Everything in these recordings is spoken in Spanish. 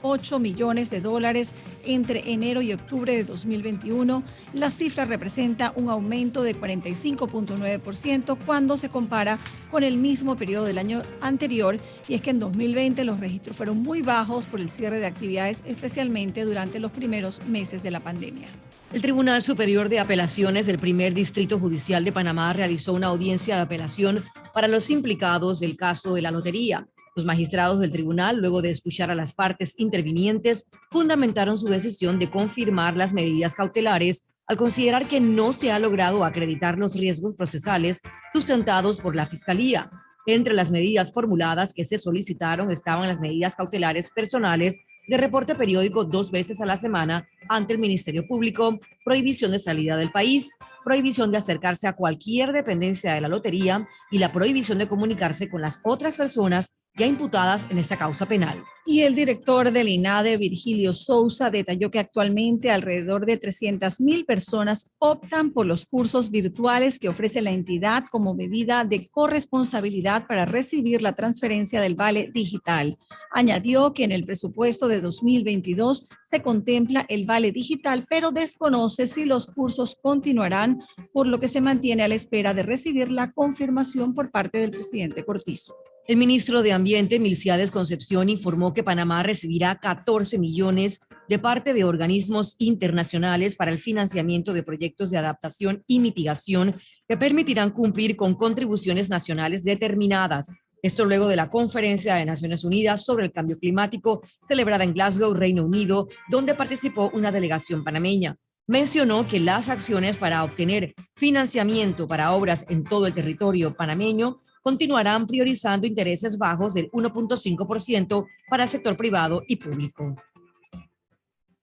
8 millones de dólares entre enero y octubre de 2021. La cifra representa un aumento de 45.9% cuando se compara con el mismo periodo del año anterior, y es que en 2020 los registros fueron muy bajos por el cierre de actividades, especialmente durante los primeros meses de la pandemia. El Tribunal Superior de Apelaciones del Primer Distrito Judicial de Panamá realizó una audiencia de apelación para los implicados del caso de la lotería. Los magistrados del tribunal, luego de escuchar a las partes intervinientes, fundamentaron su decisión de confirmar las medidas cautelares al considerar que no se ha logrado acreditar los riesgos procesales sustentados por la Fiscalía. Entre las medidas formuladas que se solicitaron estaban las medidas cautelares personales de reporte periódico 2 veces a la semana ante el Ministerio Público, prohibición de salida del país, prohibición de acercarse a cualquier dependencia de la lotería y la prohibición de comunicarse con las otras personas ya imputadas en esta causa penal. Y el director del INADE, Virgilio Sousa, detalló que actualmente alrededor de 300.000 personas optan por los cursos virtuales que ofrece la entidad como medida de corresponsabilidad para recibir la transferencia del vale digital. Añadió que en el presupuesto de 2022 se contempla el vale digital, pero desconoce si los cursos continuarán, por lo que se mantiene a la espera de recibir la confirmación por parte del presidente Cortizo. El ministro de Ambiente, Milciades Concepción, informó que Panamá recibirá 14 millones de parte de organismos internacionales para el financiamiento de proyectos de adaptación y mitigación que permitirán cumplir con contribuciones nacionales determinadas. Esto luego de la Conferencia de Naciones Unidas sobre el Cambio Climático celebrada en Glasgow, Reino Unido, donde participó una delegación panameña. Mencionó que las acciones para obtener financiamiento para obras en todo el territorio panameño continuarán priorizando intereses bajos del 1.5% para el sector privado y público.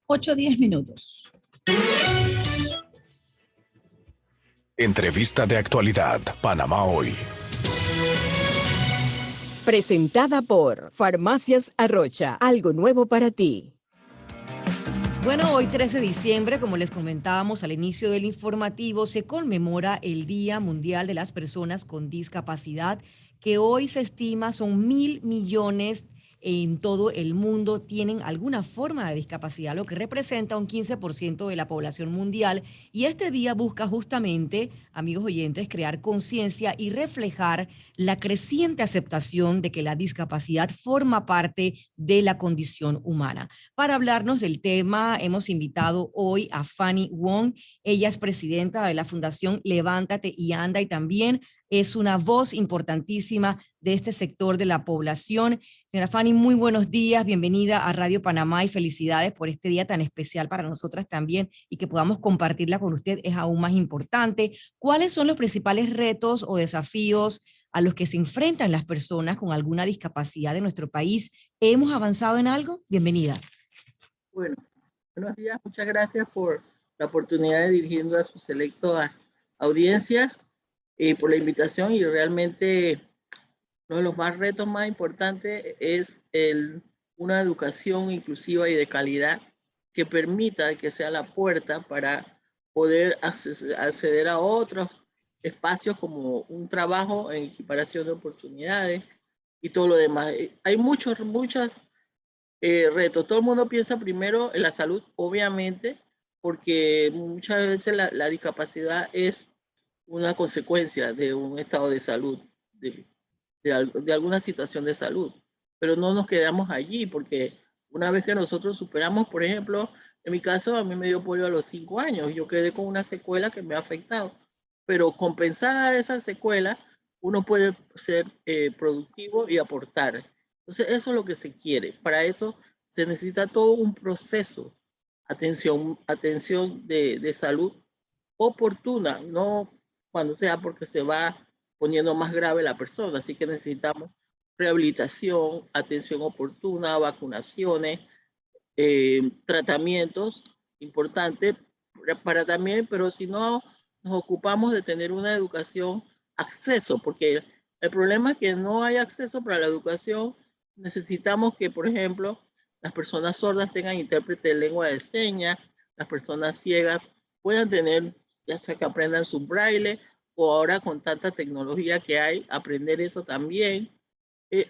8:10 minutos. Entrevista de actualidad, Panamá Hoy. Presentada por Farmacias Arrocha, algo nuevo para ti. Bueno, hoy 13 de diciembre, como les comentábamos al inicio del informativo, se conmemora el Día Mundial de las Personas con Discapacidad, que hoy se estima son 1.000 millones en todo el mundo tienen alguna forma de discapacidad, lo que representa un 15% de la población mundial. Y este día busca justamente, amigos oyentes, crear conciencia y reflejar la creciente aceptación de que la discapacidad forma parte de la condición humana. Para hablarnos del tema, hemos invitado hoy a Fanny Wong. Ella es presidenta de la Fundación Levántate y Anda y también es una voz importantísima de este sector de la población. Señora Fanny, muy buenos días, bienvenida a Radio Panamá y felicidades por este día tan especial para nosotras también y que podamos compartirla con usted es aún más importante. ¿Cuáles son los principales retos o desafíos a los que se enfrentan las personas con alguna discapacidad de nuestro país? ¿Hemos avanzado en algo? Bienvenida. Bueno, buenos días, muchas gracias por la oportunidad de dirigirnos a su selecta audiencia y por la invitación. Y realmente uno de los retos más importantes es una educación inclusiva y de calidad que permita que sea la puerta para poder acceder a otros espacios como un trabajo en equiparación de oportunidades y todo lo demás. Hay muchos retos. Todo el mundo piensa primero en la salud, obviamente, porque muchas veces la discapacidad es una consecuencia de un estado de salud, de alguna situación de salud. Pero no nos quedamos allí, porque una vez que nosotros superamos, por ejemplo, en mi caso, a mí me dio polio a los 5 años. Yo quedé con una secuela que me ha afectado. Pero compensada esa secuela, uno puede ser productivo y aportar. Entonces, eso es lo que se quiere. Para eso se necesita todo un proceso, atención de salud oportuna, no cuando sea porque se va poniendo más grave la persona. Así que necesitamos rehabilitación, atención oportuna, vacunaciones, tratamientos importantes para también, pero si no nos ocupamos de tener una educación, acceso, porque el problema es que no hay acceso para la educación. Necesitamos que, por ejemplo, las personas sordas tengan intérprete de lengua de señas, las personas ciegas puedan tener, ya sea que aprendan su braille, o ahora con tanta tecnología que hay, aprender eso también.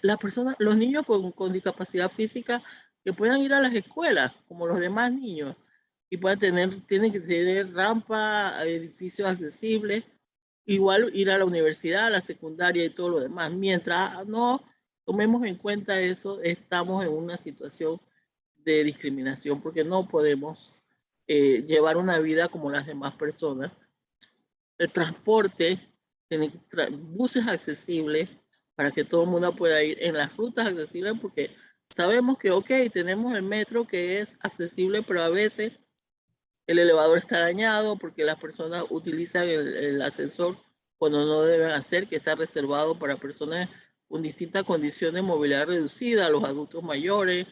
Las personas, los niños con discapacidad física que puedan ir a las escuelas como los demás niños y tienen que tener rampa, edificios accesibles, igual ir a la universidad, a la secundaria y todo lo demás. Mientras no tomemos en cuenta eso, estamos en una situación de discriminación porque no podemos llevar una vida como las demás personas. El transporte, buses accesibles para que todo el mundo pueda ir en las rutas accesibles, porque sabemos que, ok, tenemos el metro que es accesible, pero a veces el elevador está dañado porque las personas utilizan el ascensor cuando no deben hacer, que está reservado para personas con distintas condiciones de movilidad reducida, los adultos mayores.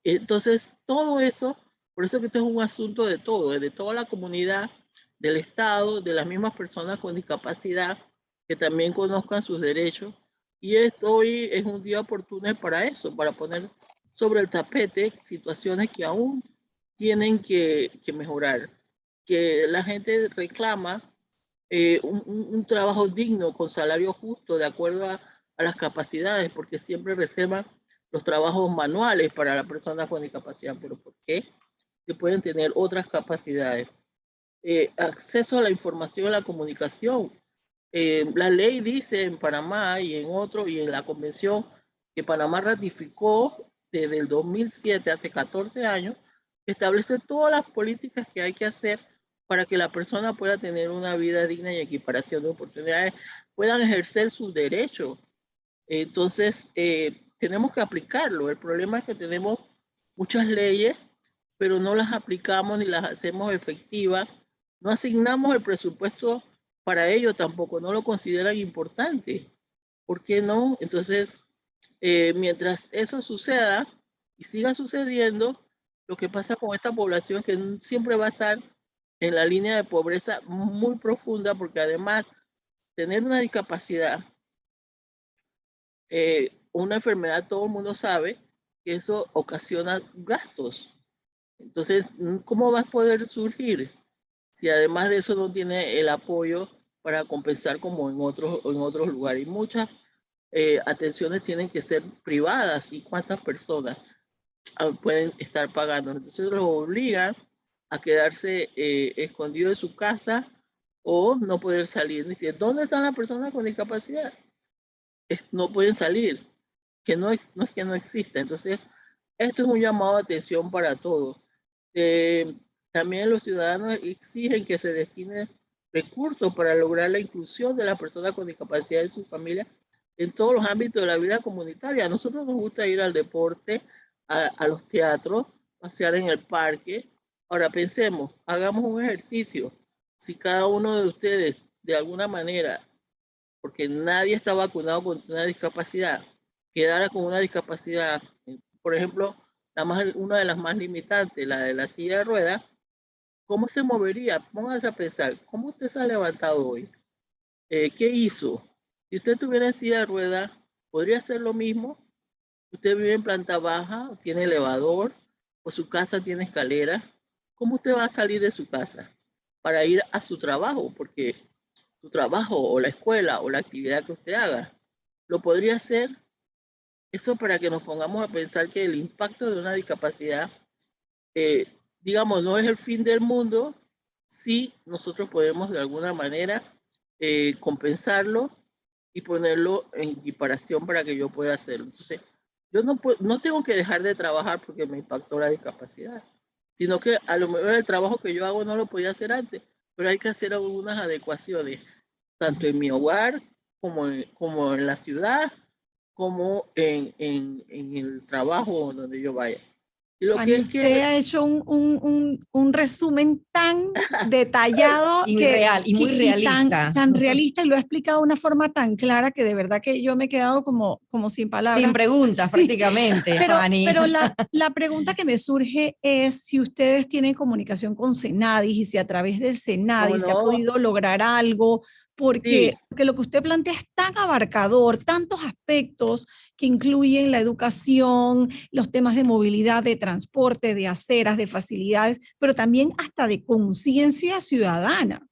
Entonces, todo eso, por eso que esto es un asunto de todo, de toda la comunidad, del Estado, de las mismas personas con discapacidad, que también conozcan sus derechos. Y hoy es un día oportuno para eso, para poner sobre el tapete situaciones que aún tienen que mejorar. Que la gente reclama un trabajo digno, con salario justo, de acuerdo a las capacidades, porque siempre reservan los trabajos manuales para las personas con discapacidad. ¿Pero por qué? Que pueden tener otras capacidades. Acceso a la información y la comunicación. La ley dice en Panamá y en otro, y en la convención que Panamá ratificó desde el 2007, hace 14 años, establece todas las políticas que hay que hacer para que la persona pueda tener una vida digna y equiparación de oportunidades, puedan ejercer sus derechos. Entonces, tenemos que aplicarlo. El problema es que tenemos muchas leyes, pero no las aplicamos ni las hacemos efectivas. No asignamos el presupuesto para ello tampoco, no lo consideran importante. ¿Por qué no? Entonces, mientras eso suceda y siga sucediendo, lo que pasa con esta población es que siempre va a estar en la línea de pobreza muy profunda, porque además tener una discapacidad, una enfermedad, todo el mundo sabe que eso ocasiona gastos. Entonces, ¿cómo va a poder surgir si además de eso no tiene el apoyo para compensar como en otros lugares? Y muchas atenciones tienen que ser privadas, y cuántas personas pueden estar pagando. Entonces los obligan a quedarse escondidos en su casa o no poder salir. Dice, ¿dónde están las personas con discapacidad? No pueden salir, que no es que no exista. Entonces, esto es un llamado de atención para todos. También los ciudadanos exigen que se destinen recursos para lograr la inclusión de las personas con discapacidad y su familia en todos los ámbitos de la vida comunitaria. A nosotros nos gusta ir al deporte, a los teatros, pasear en el parque. Ahora pensemos, hagamos un ejercicio. Si cada uno de ustedes, de alguna manera, porque nadie está vacunado con una discapacidad, quedara con una discapacidad, por ejemplo, una de las más limitantes, la de la silla de ruedas, ¿cómo se movería? Póngase a pensar, ¿cómo usted se ha levantado hoy? ¿Qué hizo? Si usted tuviera en silla de ruedas, ¿podría hacer lo mismo? Usted vive en planta baja, tiene elevador, o su casa tiene escalera. ¿Cómo usted va a salir de su casa para ir a su trabajo? Porque su trabajo o la escuela o la actividad que usted haga, lo podría hacer. Eso para que nos pongamos a pensar que el impacto de una discapacidad, digamos, no es el fin del mundo, si nosotros podemos de alguna manera compensarlo y ponerlo en equiparación para que yo pueda hacerlo. Entonces, yo no tengo que dejar de trabajar porque me impactó la discapacidad, sino que a lo mejor el trabajo que yo hago no lo podía hacer antes, pero hay que hacer algunas adecuaciones, tanto en mi hogar como en la ciudad, como en el trabajo donde yo vaya. Y lo Fanny, que es usted ha hecho un resumen tan detallado y muy real y muy realista. tan realista, y lo ha explicado de una forma tan clara que de verdad que yo me he quedado como sin palabras. Sin preguntas, Sí. prácticamente, Fanny. Pero la pregunta que me surge es si ustedes tienen comunicación con Senadis y si a través del Senadis se ha podido lograr algo, porque lo que usted plantea es tan abarcador, tantos aspectos que incluyen la educación, los temas de movilidad, de transporte, de aceras, de facilidades, pero también hasta de conciencia ciudadana.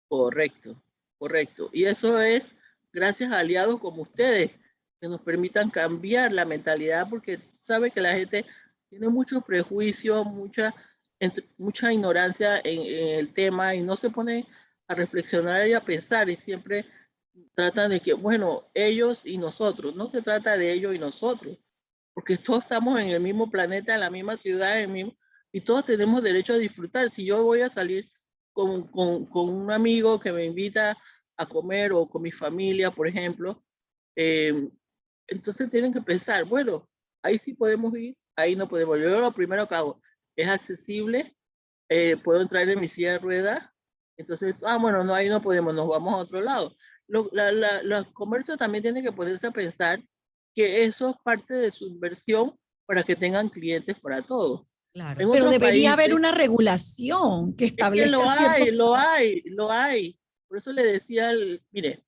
Correcto, correcto. Y eso es gracias a aliados como ustedes, que nos permitan cambiar la mentalidad, porque sabe que la gente tiene muchos prejuicios, mucha ignorancia en el tema y no se pone a reflexionar y a pensar y siempre tratan de que, bueno, ellos y nosotros, no se trata de ellos y nosotros, porque todos estamos en el mismo planeta, en la misma ciudad, y todos tenemos derecho a disfrutar. Si yo voy a salir con un amigo que me invita a comer o con mi familia, por ejemplo, entonces tienen que pensar, bueno, ahí sí podemos ir, ahí no podemos. Yo lo primero que hago es accesible, puedo entrar en mi silla de ruedas, entonces, bueno, no, ahí no podemos, nos vamos a otro lado. Los comercios también tienen que ponerse a pensar que eso es parte de su inversión para que tengan clientes para todos. Claro. En Pero otros debería haber países, una regulación que es que establezca ciertos... lo hay. Por eso le decía, mire,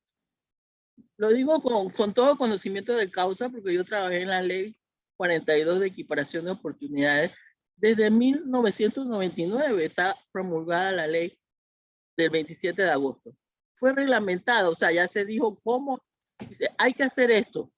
lo digo con todo conocimiento de causa, porque yo trabajé en la ley 42 de equiparación de oportunidades. Desde 1999 está promulgada la ley del 27 de agosto. Fue reglamentada, o sea, ya se dijo cómo, dice, hay que hacer esto.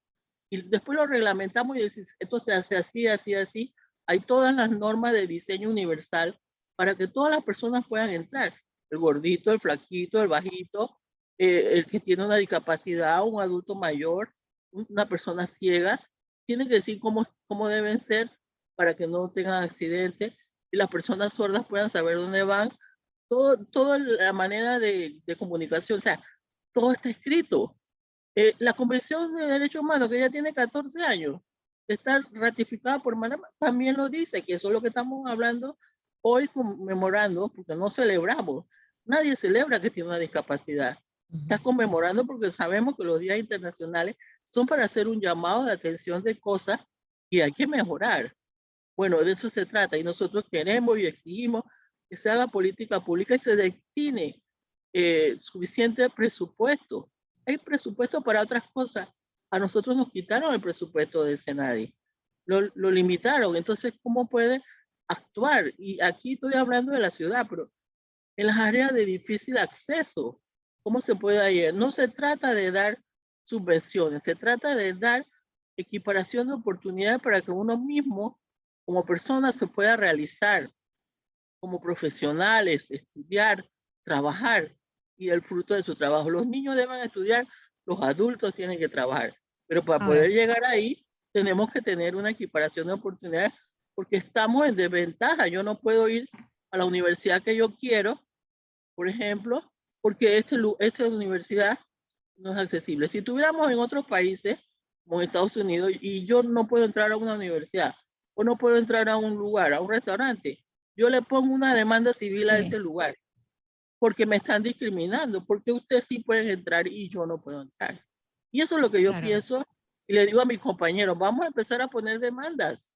Y después lo reglamentamos y decimos, esto se hace así, así, así. Hay todas las normas de diseño universal para que todas las personas puedan entrar. El gordito, el flaquito, el bajito, el que tiene una discapacidad, un adulto mayor, una persona ciega, tienen que decir cómo deben ser para que no tengan accidentes y las personas sordas puedan saber dónde van. Toda la manera de comunicación, o sea, todo está escrito. La Convención de Derechos Humanos, que ya tiene 14 años, de estar ratificada por Panamá, también lo dice, que eso es lo que estamos hablando hoy, conmemorando, porque no celebramos. Nadie celebra que tiene una discapacidad. Está conmemorando porque sabemos que los días internacionales son para hacer un llamado de atención de cosas que hay que mejorar. Bueno, de eso se trata y nosotros queremos y exigimos que se haga política pública y se destine suficiente presupuesto. Hay presupuesto para otras cosas. A nosotros nos quitaron el presupuesto de Senadi. Lo limitaron. Entonces, ¿cómo puede actuar? Y aquí estoy hablando de la ciudad, pero en las áreas de difícil acceso, ¿cómo se puede ir? No se trata de dar subvenciones, se trata de dar equiparación de oportunidades para que uno mismo, como persona, se pueda realizar como profesionales, estudiar, trabajar y el fruto de su trabajo. Los niños deben estudiar, los adultos tienen que trabajar, pero para Ahora, poder llegar ahí tenemos que tener una equiparación de oportunidades porque estamos en desventaja. Yo no puedo ir a la universidad que yo quiero, por ejemplo, porque esta universidad no es accesible. Si tuviéramos en otros países, como en Estados Unidos, y yo no puedo entrar a una universidad o no puedo entrar a un lugar, a un restaurante, yo le pongo una demanda civil a ese lugar porque me están discriminando, porque ustedes sí pueden entrar y yo no puedo entrar. Y eso es lo que yo claro. pienso y le digo a mis compañeros, vamos a empezar a poner demandas.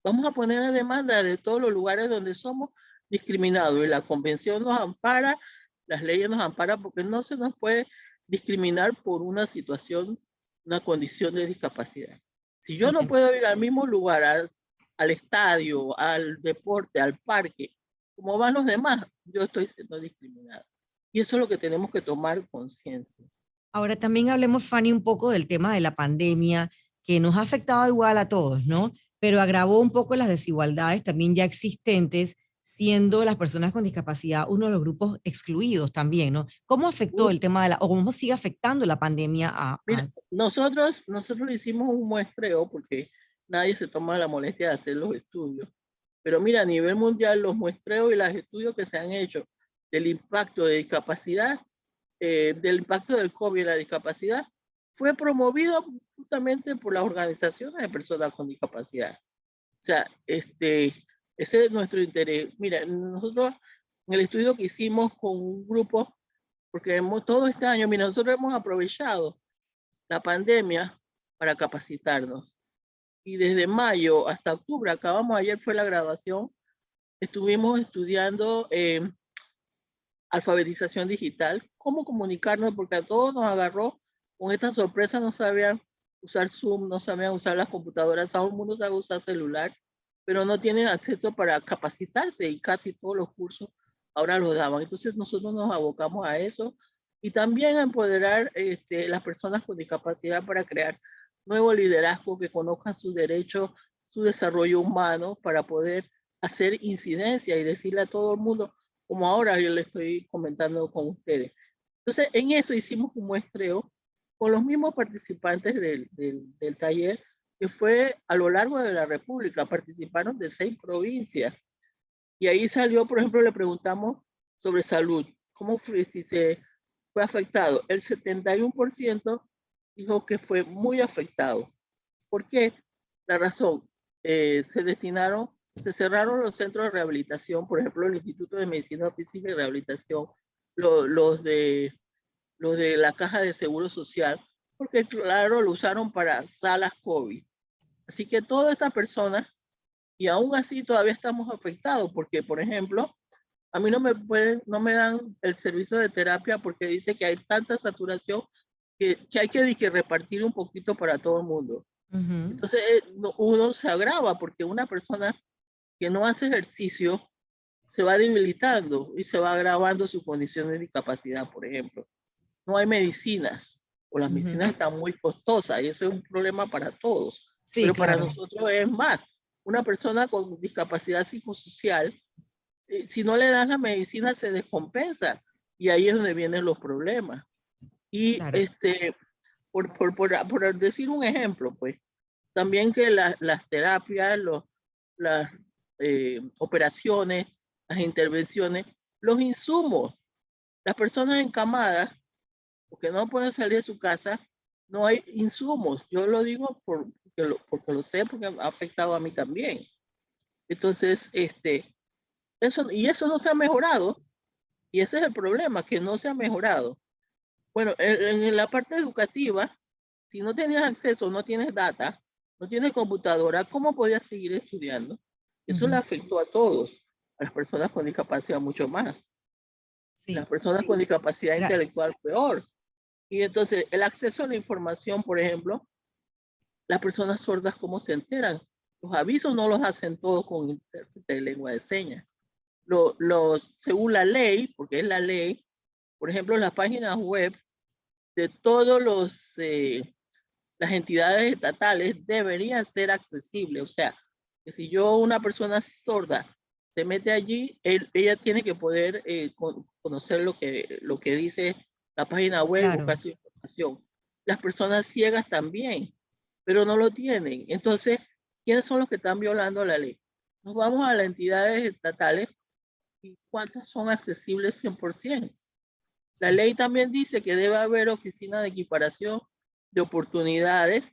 Vamos a poner a demanda de todos los lugares donde somos discriminados y la convención nos ampara, las leyes nos amparan porque no se nos puede discriminar por una situación, una condición de discapacidad. Si yo no Bien. puedo ir al mismo lugar, al estadio, al deporte, al parque, como van los demás, yo estoy siendo discriminada. Y eso es lo que tenemos que tomar conciencia. Ahora también hablemos, Fanny, un poco del tema de la pandemia, que nos ha afectado igual a todos, ¿no? Pero agravó un poco las desigualdades también ya existentes, siendo las personas con discapacidad uno de los grupos excluidos también, ¿no? ¿Cómo afectó el tema de o cómo sigue afectando la pandemia Mira, nosotros hicimos un muestreo porque nadie se toma la molestia de hacer los estudios. Pero mira, a nivel mundial, los muestreos y los estudios que se han hecho del impacto de discapacidad, del impacto del COVID en la discapacidad, fue promovido justamente por las organizaciones de personas con discapacidad. O sea, ese es nuestro interés. Mira, nosotros en el estudio que hicimos con un grupo, porque todo este año, mira, nosotros hemos aprovechado la pandemia para capacitarnos. Y desde mayo hasta octubre, ayer fue la graduación, estuvimos estudiando alfabetización digital, cómo comunicarnos, porque a todos nos agarró con esta sorpresa, no sabían usar Zoom, no sabían usar las computadoras, todo el mundo sabe usar celular, pero no tienen acceso para capacitarse y casi todos los cursos ahora los daban. Entonces nosotros nos abocamos a eso y también a empoderar las personas con discapacidad para crear nuevo liderazgo, que conozcan sus derechos, su desarrollo humano para poder hacer incidencia y decirle a todo el mundo, como ahora yo le estoy comentando con ustedes. Entonces, en eso hicimos un muestreo con los mismos participantes del taller, que fue a lo largo de la República. Participaron de 6 provincias. Y ahí salió, por ejemplo, le preguntamos sobre salud. ¿Cómo fue, si se fue afectado? El 71% dijo que fue muy afectado. ¿Por qué? La razón, se cerraron los centros de rehabilitación, por ejemplo, el Instituto de Medicina Física y Rehabilitación, los de la Caja de Seguro Social, porque claro, lo usaron para salas COVID. Así que todas estas personas, y aún así todavía estamos afectados, porque por ejemplo, a mí no me dan el servicio de terapia porque dice que hay tanta saturación que hay que repartir un poquito para todo el mundo. Entonces uno se agrava porque una persona que no hace ejercicio se va debilitando y se va agravando su condición de discapacidad, por ejemplo. No hay medicinas, o las medicinas están muy costosas, y eso es un problema para todos. Sí, pero claro. para nosotros es más. Una persona con discapacidad psicosocial, si no le das la medicina, se descompensa, y ahí es donde vienen los problemas. Y Claro. por decir un ejemplo, pues, también que las terapias, las operaciones, las intervenciones, los insumos, las personas encamadas, porque no pueden salir de su casa, no hay insumos. Yo lo digo porque lo sé, porque me ha afectado a mí también. Entonces, eso no se ha mejorado, y ese es el problema, que no se ha mejorado. Bueno, en la parte educativa, si no tenías acceso, no tienes data, no tienes computadora, ¿cómo podías seguir estudiando? Eso le afectó a todos, a las personas con discapacidad mucho más. Sí. Las personas con discapacidad intelectual peor. Y entonces el acceso a la información, por ejemplo, las personas sordas, ¿cómo se enteran? Los avisos no los hacen todos con intérprete de lengua de señas. Según la ley, porque es la ley, por ejemplo, las páginas web de todos las entidades estatales deberían ser accesibles. O sea, que si una persona sorda se mete allí, ella tiene que poder conocer lo que dice la página web, Claro. buscar su información. Las personas ciegas también, pero no lo tienen. Entonces, ¿quiénes son los que están violando la ley? Nos vamos a las entidades estatales y ¿cuántas son accesibles 100%? La ley también dice que debe haber oficina de equiparación de oportunidades,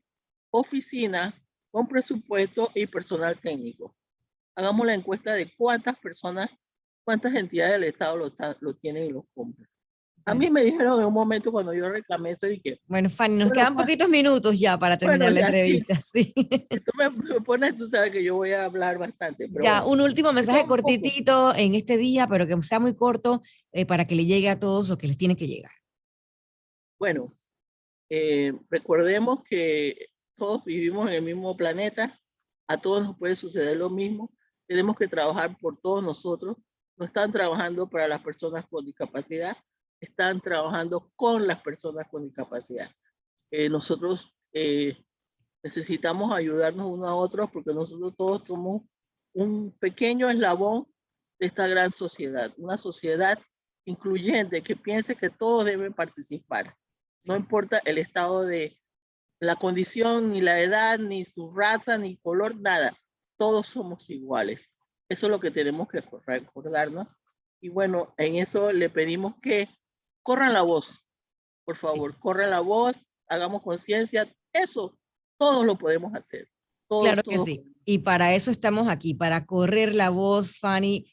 oficina con presupuesto y personal técnico. Hagamos la encuesta de cuántas entidades del Estado lo tienen y lo compran. A mí me dijeron en un momento cuando yo reclamé eso y que... Bueno, Fanny, nos quedan poquitos minutos ya para terminar la entrevista. Sí. Si tú me pones, tú sabes que yo voy a hablar bastante. Pero Ya, bueno, un último mensaje cortitito en este día, pero que sea muy corto para que le llegue a todos lo que les tiene que llegar. Bueno, recordemos que todos vivimos en el mismo planeta, a todos nos puede suceder lo mismo, tenemos que trabajar por todos nosotros, no están trabajando para las personas con discapacidad, están trabajando con las personas con discapacidad. Nosotros necesitamos ayudarnos unos a otros porque nosotros todos somos un pequeño eslabón de esta gran sociedad, una sociedad incluyente que piense que todos deben participar. No importa el estado de la condición, ni la edad, ni su raza, ni color, nada. Todos somos iguales. Eso es lo que tenemos que recordarnos. Y bueno, en eso le pedimos que corran la voz. Por favor, corran la voz, hagamos conciencia. Eso, todos lo podemos hacer. Claro que sí. Y para eso estamos aquí, para correr la voz, Fanny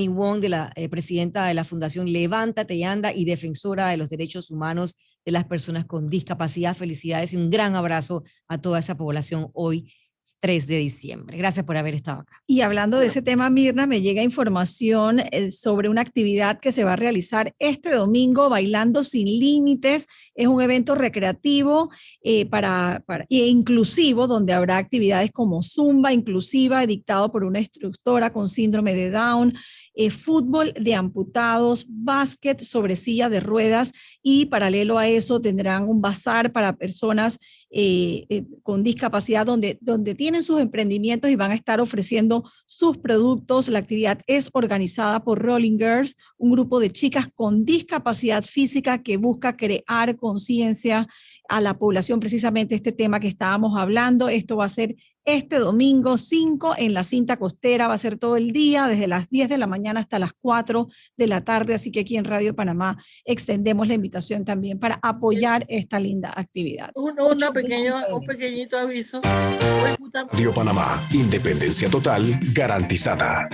Wong, de la presidenta de la Fundación Levántate y Anda y defensora de los derechos humanos de las personas con discapacidad. Felicidades y un gran abrazo a toda esa población hoy, 3 de diciembre. Gracias por haber estado acá. Y hablando de ese tema, Mirna, me llega información sobre una actividad que se va a realizar este domingo, Bailando Sin Límites. Es un evento recreativo e inclusivo, donde habrá actividades como Zumba inclusiva, dictado por una instructora con síndrome de Down, fútbol de amputados, básquet sobre silla de ruedas y paralelo a eso tendrán un bazar para personas con discapacidad donde tienen sus emprendimientos y van a estar ofreciendo sus productos. La actividad es organizada por Rolling Girls, un grupo de chicas con discapacidad física que busca crear conciencia a la población, precisamente este tema que estábamos hablando. Esto va a ser este domingo 5 en la Cinta Costera, va a ser todo el día, desde las 10 de la mañana hasta las 4 de la tarde, así que aquí en Radio Panamá extendemos la invitación también para apoyar esta linda actividad. Un pequeñito aviso. Radio Panamá, independencia total garantizada.